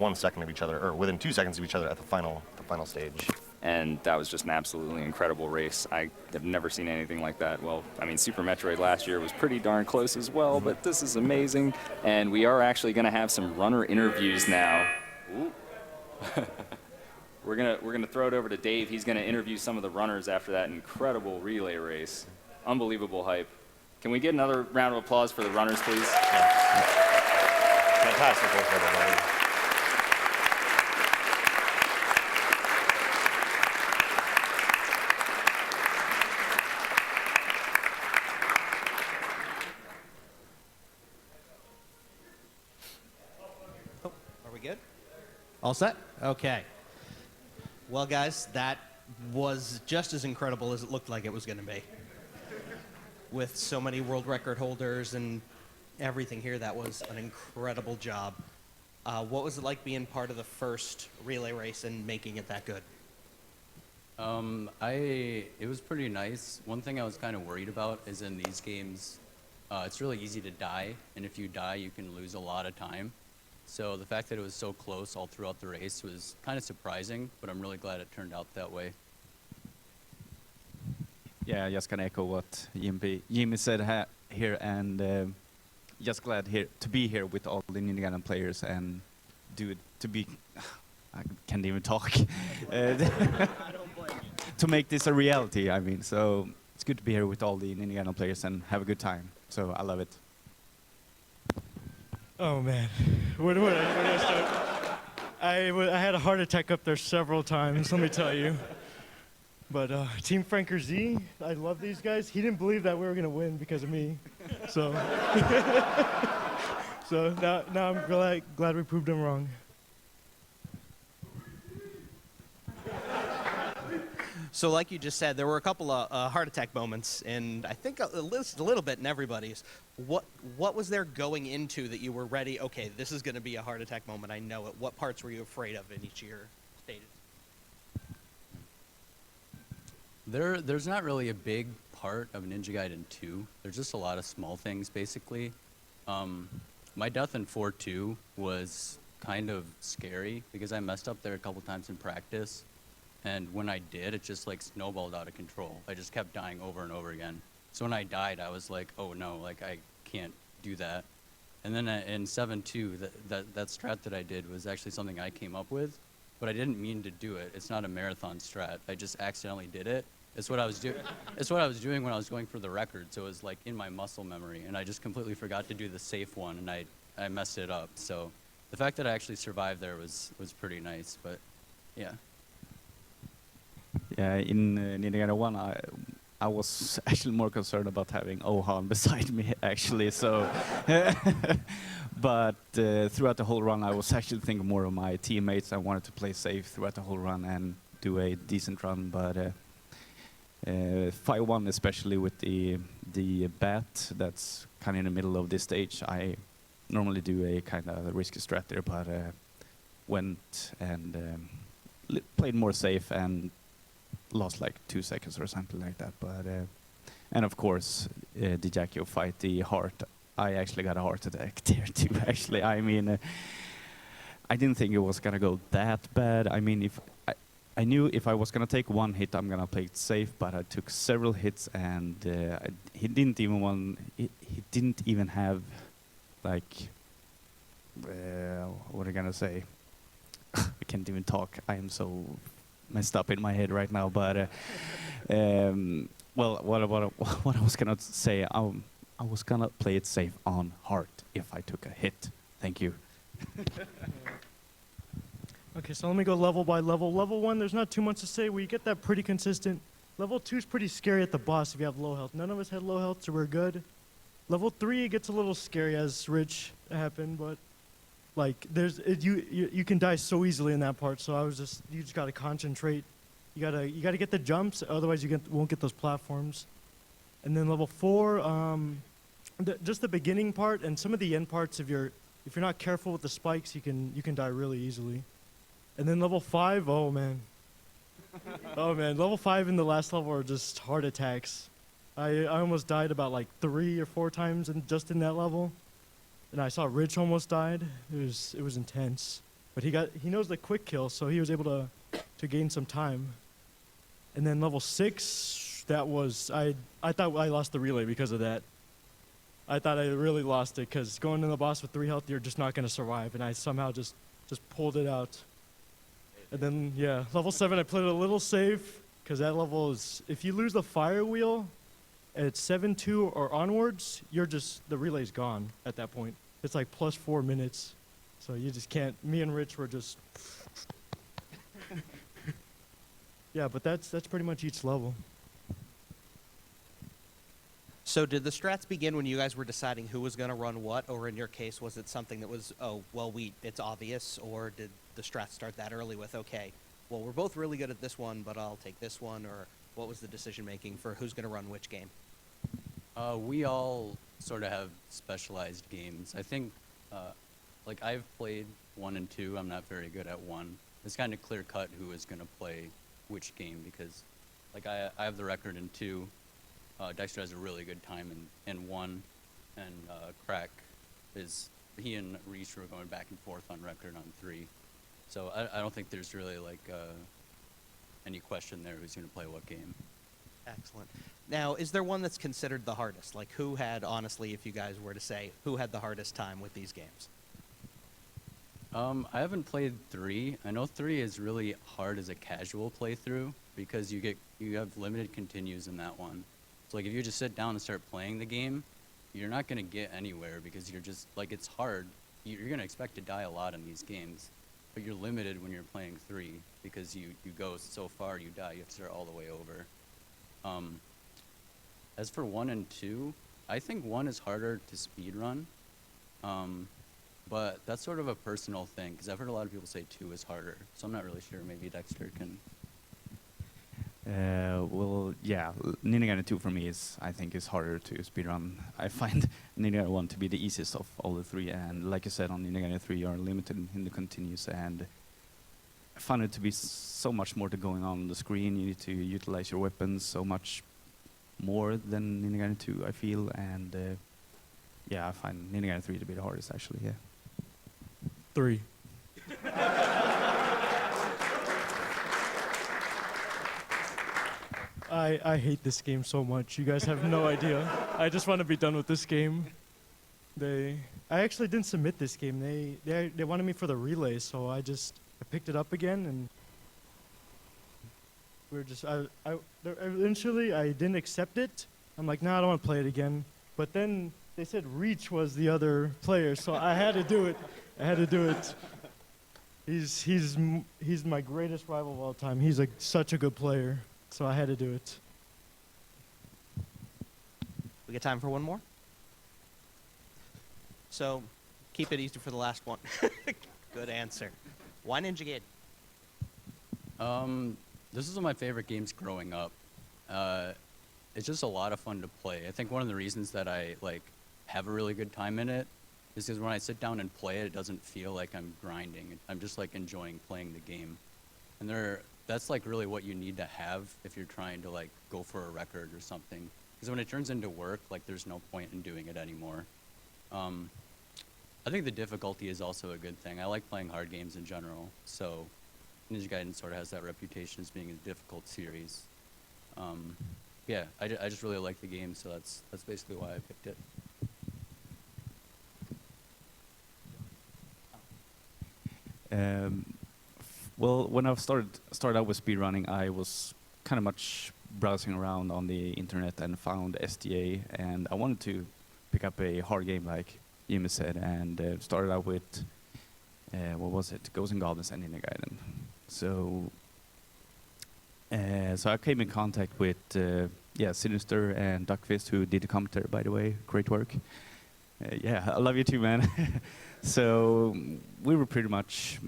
1 second of each other, or within 2 seconds of each other at the final stage. And that was just an absolutely incredible race. I have never seen anything like that. Well, I mean, Super Metroid last year was pretty darn close as well, but this is amazing. And we are actually going to have some runner interviews now. We're gonna throw it over to Dave. He's gonna interview some of the runners after that incredible relay race. Unbelievable hype. Can we get another round of applause for the runners, please? Fantastic race, everybody. All set? Okay. Well, guys, that was just as incredible as it looked like it was going to be. With so many world record holders and everything here, that was an incredible job. What was it like being part of the first relay race and making it that good? It was pretty nice. One thing I was kind of worried about is in these games, it's really easy to die, and if you die, you can lose a lot of time. So the fact that it was so close all throughout the race was kind of surprising, but I'm really glad it turned out that way. Yeah, just gonna echo what Jimmy said here, and just glad to be here with all the Ninja Gaiden players and I can't even talk. To make this a reality, I mean, so it's good to be here with all the Ninja Gaiden players and have a good time. So I love it. Oh man, where do I start? I had a heart attack up there several times, let me tell you. But Team FrankerZ, I love these guys. He didn't believe that we were gonna win because of me, so so now I'm glad we proved him wrong. So like you just said, there were a couple of heart attack moments, and I think a little bit in everybody's. What was there going into that you were ready, okay, this is going to be a heart attack moment, I know it. What parts were you afraid of in each of your stages? There's not really a big part of Ninja Gaiden 2. There's just a lot of small things, basically. My death in 4-2 was kind of scary because I messed up there a couple times in practice. And when I did, it just like snowballed out of control. I just kept dying over and over again. So when I died, I was like, oh no, like I can't do that. And then in 7-2, that strat that I did was actually something I came up with, but I didn't mean to do it. It's not a marathon strat. I just accidentally did it. It's what I was doing. It's what I was doing when I was going for the record. So it was like in my muscle memory, and I just completely forgot to do the safe one, and I messed it up. So the fact that I actually survived there was pretty nice. But yeah. Yeah, in Ninja Gaiden 1, I was actually more concerned about having Ohan beside me, actually. So, but throughout the whole run, I was actually thinking more of my teammates. I wanted to play safe throughout the whole run and do a decent run. But 5-1, especially with the bat, that's kind of in the middle of this stage. I normally do a kind of risky strat there, but went and played more safe and lost like 2 seconds or something like that. But and of course the Jacko fight, the heart, I actually got a heart attack there too, actually. I mean, I didn't think it was gonna go that bad. I mean, if I knew if I was gonna take one hit, I'm gonna play it safe, but I took several hits, and he didn't even have like what am I gonna say? I can't even talk. I am so messed up in my head right now, but well, what I was gonna say, I was gonna play it safe on heart if I took a hit. Thank you. Okay, so let me go level by level. Level 1, there's not too much to say. We get that pretty consistent. Level 2 is pretty scary at the boss if you have low health. None of us had low health, so we're good. Level 3, it gets a little scary as Rich happened, but like you can die so easily in that part. So you just gotta concentrate. You gotta get the jumps, otherwise you won't get those platforms. And then level 4, just the beginning part and some of the end parts. If you're not careful with the spikes, you can die really easily. And then level 5, oh man, level 5 and the last level are just heart attacks. I almost died about like 3 or 4 times just in that level. And I saw Rich almost died. It was intense. but he knows the quick kill, so he was able to gain some time. And then level 6, that was I thought I lost the relay because of that. I thought I really lost it because going to the boss with 3 health, you're just not going to survive, and I somehow just pulled it out. And then, yeah, level 7, I played it a little safe because that level is, if you lose the fire wheel at 7-2 or onwards, the relay's gone at that point. It's like plus 4 minutes, so you just can't. Me and Rich were just, yeah, but that's pretty much each level. So did the strats begin when you guys were deciding who was going to run what, or in your case, was it something that was, oh, well, it's obvious, or did the strats start that early with, okay, well, we're both really good at this one, but I'll take this one, or what was the decision-making for who's going to run which game? We all sort of have specialized games. I think, like, I've played 1 and 2. I'm not very good at 1. It's kind of clear-cut who is going to play which game because, like, I have the record in 2. Dexter has a really good time in 1, and Crack he and Reese were going back and forth on record on 3. So I don't think there's really like any question there who's going to play what game. Excellent. Now, is there one that's considered the hardest? Like, who had, honestly, if you guys were to say, who had the hardest time with these games? I haven't played 3. I know 3 is really hard as a casual playthrough because you have limited continues in that one. So like if you just sit down and start playing the game, you're not going to get anywhere because you're just, like, it's hard. You're going to expect to die a lot in these games, but you're limited when you're playing 3 because you go so far, you die, you have to start all the way over. As for 1 and 2, I think 1 is harder to speedrun, but that's sort of a personal thing because I've heard a lot of people say 2 is harder, so I'm not really sure. Maybe Dexter can. Well, yeah, Ninja 2 for me I think is harder to speedrun. I find Ninja 1 to be the easiest of all the 3, and like you said, on Ninja 3 you are limited in the continues, and I find it to be so much more to going on the screen. You need to utilize your weapons so much more than Ninja 2, I feel, and yeah, I find Ninja 3 to be the hardest, actually, yeah. 3. I hate this game so much. You guys have no idea. I just want to be done with this game. I actually didn't submit this game. They wanted me for the relay, so I picked it up again, and we're just eventually I didn't accept it. I'm like, nah, I don't want to play it again. But then they said Reach was the other player, so I had to do it. He's my greatest rival of all time. He's such a good player. So I had to do it. We got time for one more? So, keep it easy for the last one. Good answer. Why Ninja Gaiden? This is one of my favorite games growing up. It's just a lot of fun to play. I think one of the reasons that I have a really good time in it is because when I sit down and play it, it doesn't feel like I'm grinding. I'm just enjoying playing the game. And that's really what you need to have if you're trying to go for a record or something. Because when it turns into work, there's no point in doing it anymore. I think the difficulty is also a good thing. I like playing hard games in general, so Ninja Gaiden sort of has that reputation as being a difficult series. Yeah, I just really like the game, so that's basically why I picked it. Well, when I started out with speedrunning, I was kind of much browsing around on the internet and found SDA, and I wanted to pick up a hard game like Jimmy said, and started out with what was it? Ghosts and Goblins and Ninja Gaiden. So I came in contact with Sinister and Duckfist, who did the commentary, by the way. Great work. Yeah, I love you too, man. So we were pretty much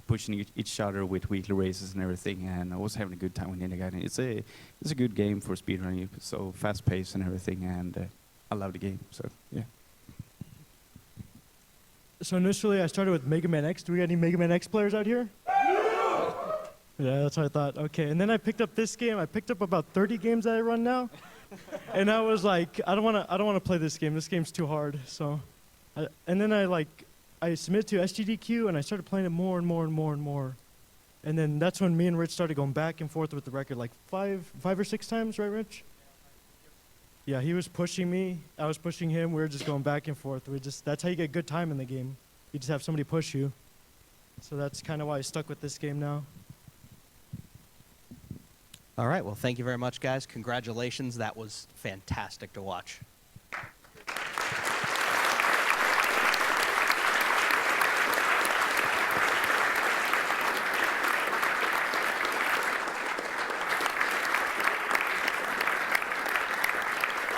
pushing each other with weekly races and everything, and I was having a good time with Ninja Gaiden. It's a good game for speedrunning, so fast paced and everything, and I love the game. So yeah. So initially, I started with Mega Man X. Do we got any Mega Man X players out here? Yeah, that's what I thought. Okay, and then I picked up this game. I picked up about 30 games that I run now, and I was like, I don't want to play this game. This game's too hard. So, and then I I submitted to SGDQ, and I started playing it more and more and more and more. And then that's when me and Rich started going back and forth with the record like five or six times, right, Rich? Yeah, he was pushing me. I was pushing him. We were just going back and forth. That's how you get good time in the game. You just have somebody push you. So that's kind of why I stuck with this game now. All right. Well, thank you very much, guys. Congratulations. That was fantastic to watch.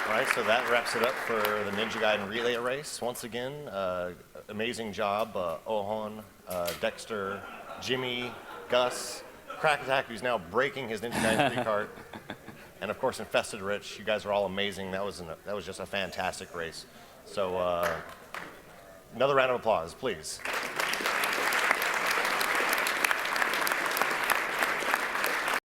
All right, so that wraps it up for the Ninja Gaiden Relay Race. Once again, amazing job, Ohon, Dexter, Jimmy, Gus, Crack Attack, who's now breaking his Ninja Gaiden 3 cart, and of course Infested Rich. You guys are all amazing. That was just a fantastic race. So another round of applause, please.